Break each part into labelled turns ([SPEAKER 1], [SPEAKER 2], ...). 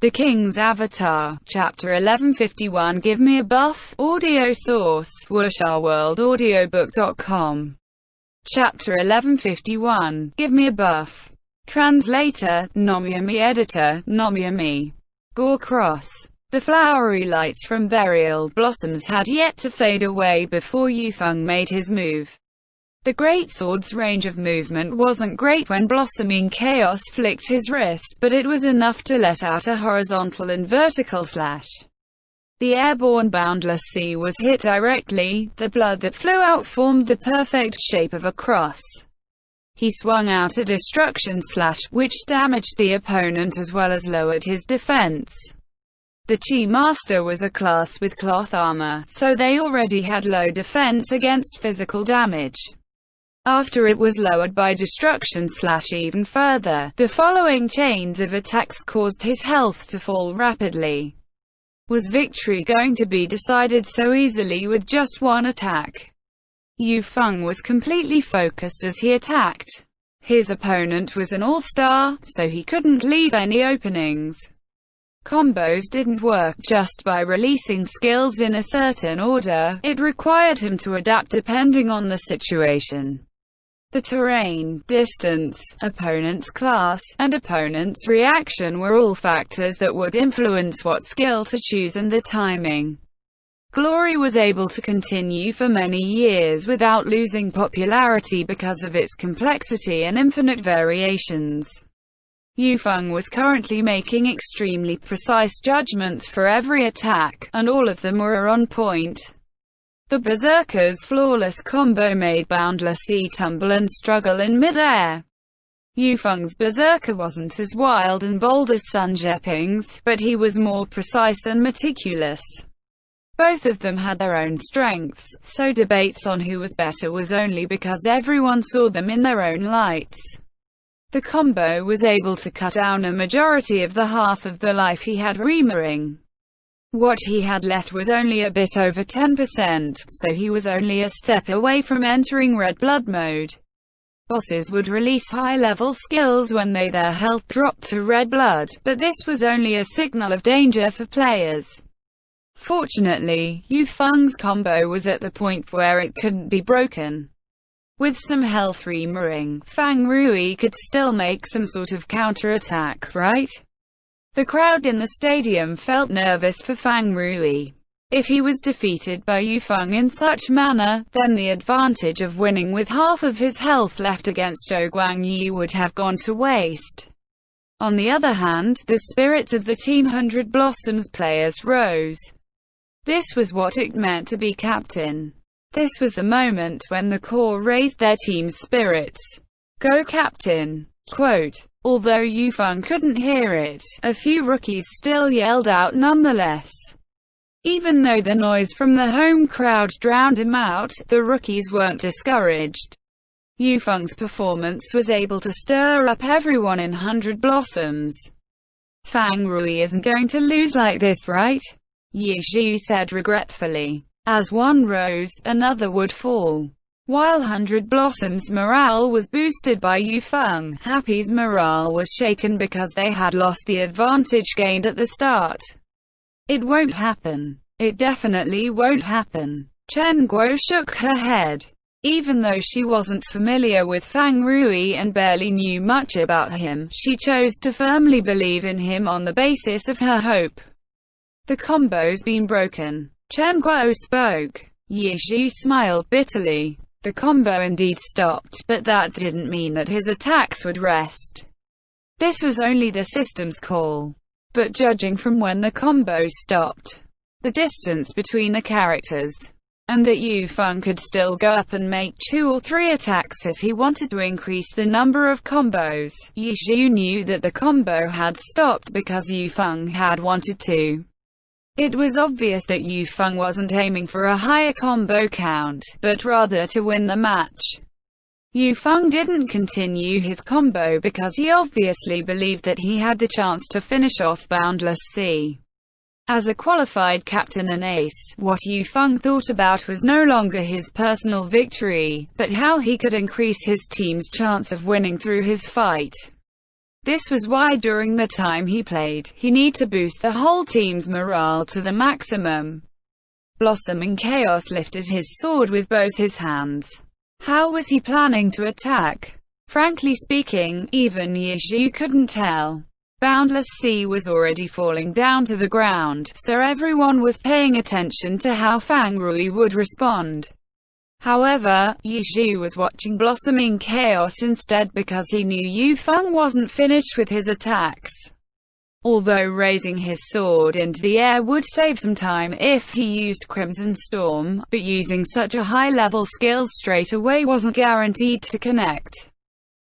[SPEAKER 1] The King's Avatar, Chapter 1151. Give me a buff. Audio source, WuxaWorldAudiobook.com. Chapter 1151. Give me a buff. Translator, Nomyami. Editor, Nomyami. Gore Cross. The flowery lights from burial blossoms had yet to fade away before Yufeng made his move. The greatsword's range of movement wasn't great when blossoming chaos flicked his wrist, but it was enough to let out a horizontal and vertical slash. The airborne Boundless Sea was hit directly. The blood that flew out formed the perfect shape of a cross. He swung out a destruction slash, which damaged the opponent as well as lowered his defense. The Chi Master was a class with cloth armor, so they already had low defense against physical damage. After it was lowered by destruction slash even further, the following chains of attacks caused his health to fall rapidly. Was victory going to be decided so easily with just one attack? Yufeng was completely focused as he attacked. His opponent was an all-star, so he couldn't leave any openings. Combos didn't work just by releasing skills in a certain order, it required him to adapt depending on the situation. The terrain, distance, opponent's class, and opponent's reaction were all factors that would influence what skill to choose and the timing. Glory was able to continue for many years without losing popularity because of its complexity and infinite variations. Yufeng was currently making extremely precise judgments for every attack, and all of them were on point. The Berserker's flawless combo made Boundless Sea tumble and struggle in mid-air. Yufeng's Berserker wasn't as wild and bold as Sun Zheping's, but he was more precise and meticulous. Both of them had their own strengths, so debates on who was better was only because everyone saw them in their own lights. The combo was able to cut down a majority of the half of the life he had remaining. What he had left was only a bit over 10%, so he was only a step away from entering red blood mode. Bosses would release high-level skills when their health dropped to red blood, but this was only a signal of danger for players. Fortunately, Yufeng's combo was at the point where it couldn't be broken. With some health remaining, Fang Rui could still make some sort of counter-attack, right? The crowd in the stadium felt nervous for Fang Rui. If he was defeated by Yufeng in such manner, then the advantage of winning with half of his health left against Zhou Guangyi would have gone to waste. On the other hand, the spirits of the Team 100 Blossoms players rose. This was what it meant to be captain. This was the moment when the core raised their team's spirits. Go captain! Quote. Although Yufeng couldn't hear it, a few rookies still yelled out nonetheless. Even though the noise from the home crowd drowned him out, the rookies weren't discouraged. Yufeng's performance was able to stir up everyone in 100 Blossoms. Fang Rui isn't going to lose like this, right? Ye Zhu said regretfully. As one rose, another would fall. While 100 Blossoms' morale was boosted by Yufeng, Happy's morale was shaken because they had lost the advantage gained at the start. It won't happen. It definitely won't happen. Chen Guo shook her head. Even though she wasn't familiar with Fang Rui and barely knew much about him, she chose to firmly believe in him on the basis of her hope. The combo's been broken. Chen Guo spoke. Ye Zhu smiled bitterly. The combo indeed stopped, but that didn't mean that his attacks would rest. This was only the system's call. But judging from when the combo stopped, the distance between the characters, and that Yufeng could still go up and make 2 or 3 attacks if he wanted to increase the number of combos, Ye Zhu knew that the combo had stopped because Yufeng had wanted to. It was obvious that Yufeng wasn't aiming for a higher combo count, but rather to win the match. Yufeng didn't continue his combo because he obviously believed that he had the chance to finish off Boundless Sea. As a qualified captain and ace, what Yufeng thought about was no longer his personal victory, but how he could increase his team's chance of winning through his fight. This was why during the time he played, he needed to boost the whole team's morale to the maximum. Blossoming Chaos lifted his sword with both his hands. How was he planning to attack? Frankly speaking, even Yi Zhu couldn't tell. Boundless Sea was already falling down to the ground, so everyone was paying attention to how Fang Rui would respond. However, Yi Zhu was watching Blossoming Chaos instead because he knew Yu Feng wasn't finished with his attacks. Although raising his sword into the air would save some time if he used Crimson Storm, but using such a high-level skill straight away wasn't guaranteed to connect.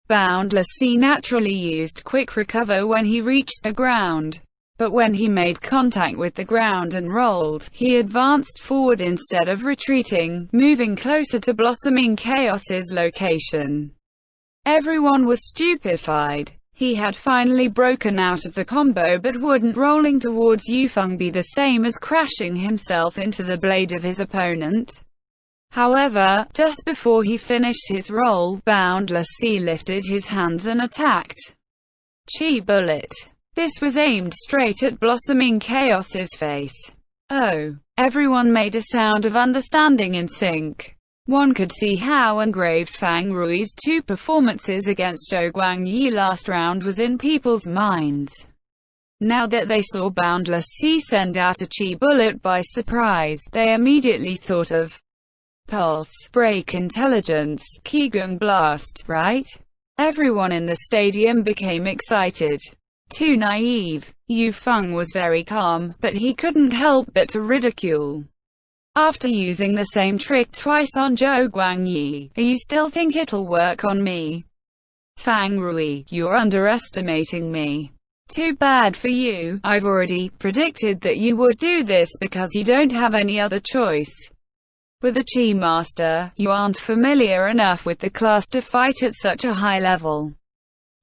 [SPEAKER 1] Boundless Sea naturally used Quick Recover when he reached the ground. But when he made contact with the ground and rolled, he advanced forward instead of retreating, moving closer to Blossoming Chaos's location. Everyone was stupefied. He had finally broken out of the combo, but wouldn't rolling towards Yu Feng be the same as crashing himself into the blade of his opponent? However, just before he finished his roll, Boundless Sea lifted his hands and attacked. Chi Bullet. This was aimed straight at Blossoming Chaos's face. Oh! Everyone made a sound of understanding in sync. One could see how engraved Fang Rui's two performances against Zhou Guangyi last round was in people's minds. Now that they saw Boundless Sea send out a Chi Bullet by surprise, they immediately thought of Pulse, Break Intelligence, Qigong Blast, right? Everyone in the stadium became excited. Too naive. Yu Feng was very calm, but he couldn't help but to ridicule. After using the same trick twice on Zhou Guangyi, you still think it'll work on me? Fang Rui, you're underestimating me. Too bad for you, I've already predicted that you would do this because you don't have any other choice. With a Chi Master, you aren't familiar enough with the class to fight at such a high level.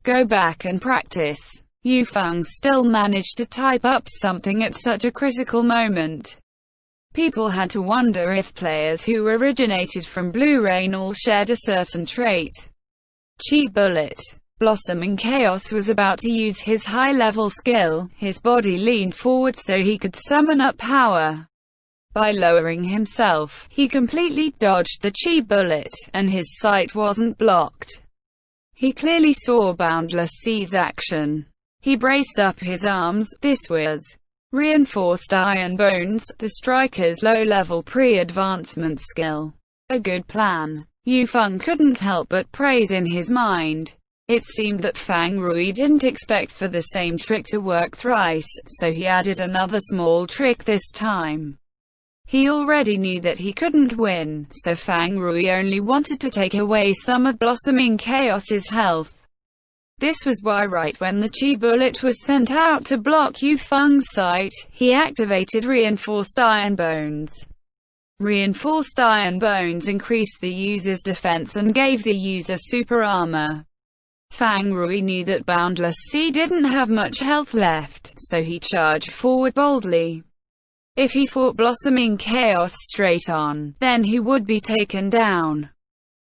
[SPEAKER 1] Go back and practice. Yu Feng still managed to type up something at such a critical moment. People had to wonder if players who originated from Blue Rain all shared a certain trait. Chi Bullet. Blossoming Chaos was about to use his high-level skill. His body leaned forward so he could summon up power. By lowering himself, he completely dodged the Chi Bullet, and his sight wasn't blocked. He clearly saw Boundless Sea's action. He braced up his arms. This was Reinforced Iron Bones, the striker's low-level pre-advancement skill. A good plan. Yu Feng couldn't help but praise in his mind. It seemed that Fang Rui didn't expect for the same trick to work thrice, so he added another small trick this time. He already knew that he couldn't win, so Fang Rui only wanted to take away some of Blossoming Chaos's health. This was why right when the Chi Bullet was sent out to block Yu Feng's sight, he activated Reinforced Iron Bones. Reinforced Iron Bones increased the user's defense and gave the user super armor. Fang Rui knew that Boundless Sea didn't have much health left, so he charged forward boldly. If he fought Blossoming Chaos straight on, then he would be taken down.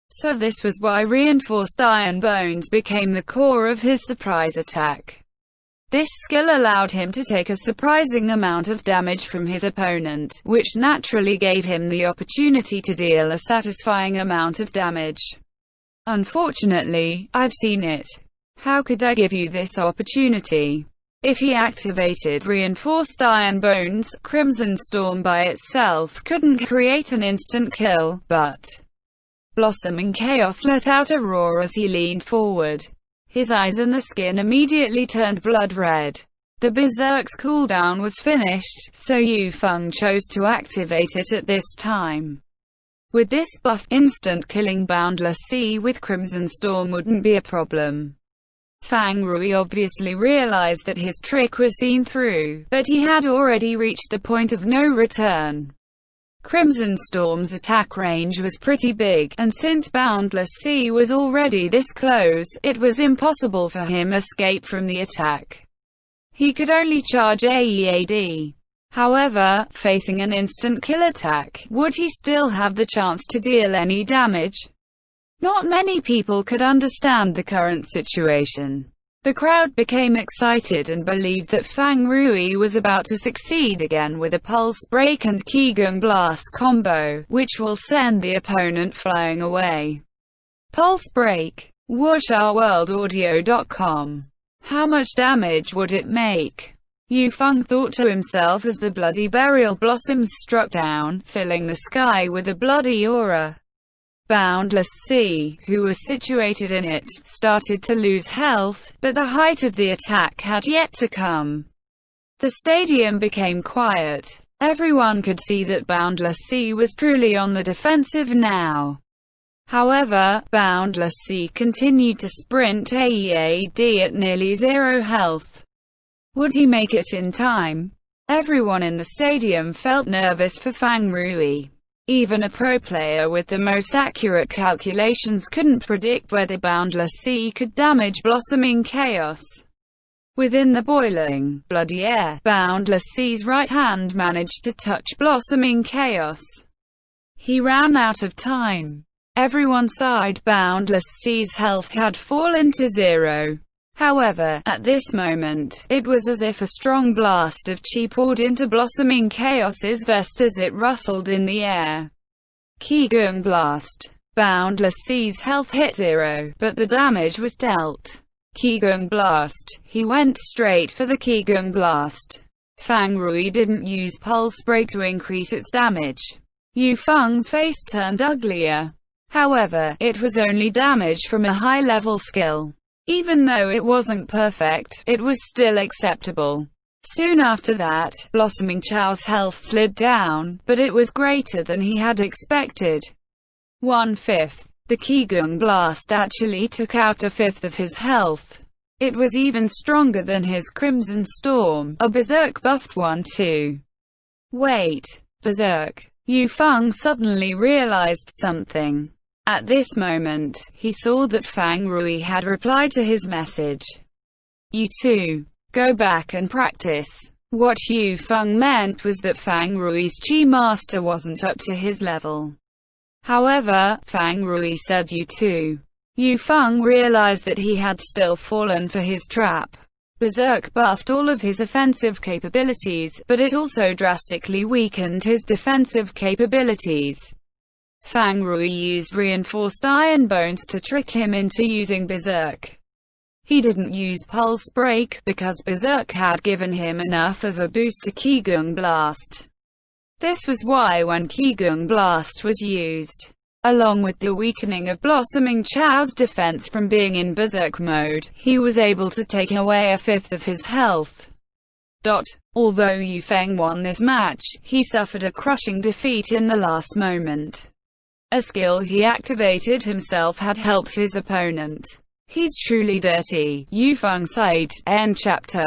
[SPEAKER 1] So this was why Reinforced Iron Bones became the core of his surprise attack. This skill allowed him to take a surprising amount of damage from his opponent, which naturally gave him the opportunity to deal a satisfying amount of damage. Unfortunately, I've seen it. How could I give you this opportunity? If he activated Reinforced Iron Bones, Crimson Storm by itself couldn't create an instant kill, but Blossoming Chaos let out a roar as he leaned forward. His eyes and the skin immediately turned blood red. The Berserk's cooldown was finished, so Yu Feng chose to activate it at this time. With this buff, instant killing Boundless Sea with Crimson Storm wouldn't be a problem. Fang Rui obviously realized that his trick was seen through, but he had already reached the point of no return. Crimson Storm's attack range was pretty big, and since Boundless Sea was already this close, it was impossible for him to escape from the attack. He could only charge AEAD. However, facing an instant kill attack, would he still have the chance to deal any damage? Not many people could understand the current situation. The crowd became excited and believed that Fang Rui was about to succeed again with a Pulse Break and Qigong Blast combo, which will send the opponent flying away. Pulse Break. Wuxia-World-Audio.com. How much damage would it make? Yu Feng thought to himself as the bloody burial blossoms struck down, filling the sky with a bloody aura. Boundless Sea, who was situated in it, started to lose health, but the height of the attack had yet to come. The stadium became quiet. Everyone could see that Boundless Sea was truly on the defensive now. However, Boundless Sea continued to sprint AEAD at nearly zero health. Would he make it in time? Everyone in the stadium felt nervous for Fang Rui. Even a pro player with the most accurate calculations couldn't predict whether Boundless Sea could damage Blossoming Chaos. Within the boiling, bloody air, Boundless Sea's right hand managed to touch Blossoming Chaos. He ran out of time. Everyone sighed. Boundless Sea's health had fallen to zero. However, at this moment, it was as if a strong blast of chi poured into Blossoming Chaos's vest as it rustled in the air. Qigong Blast. Boundless Sea's health hit zero, but the damage was dealt. Qigong Blast. He went straight for the Qigong Blast. Fang Rui didn't use Pulse Break to increase its damage. Yu Feng's face turned uglier. However, it was only damage from a high-level skill. Even though it wasn't perfect, it was still acceptable. Soon after that, Blossoming Chao's health slid down, but it was greater than he had expected. 1/5. The Qigong Blast actually took out a fifth of his health. It was even stronger than his Crimson Storm, a Berserk buffed one too. Wait. Berserk. Yu Feng suddenly realized something. At this moment, he saw that Fang Rui had replied to his message. You too. Go back and practice. What Yu Feng meant was that Fang Rui's Chi Master wasn't up to his level. However, Fang Rui said you too. Yu Feng realized that he had still fallen for his trap. Berserk buffed all of his offensive capabilities, but it also drastically weakened his defensive capabilities. Fang Rui used reinforced iron bones to trick him into using Berserk. He didn't use Pulse Break, because Berserk had given him enough of a boost to Qigong Blast. This was why when Qigong Blast was used, along with the weakening of Blossoming Chao's defense from being in Berserk mode, he was able to take away a fifth of his health. Although Yu Feng won this match, he suffered a crushing defeat in the last moment. A skill he activated himself had helped his opponent. He's truly dirty, Yu Feng sighed. End chapter.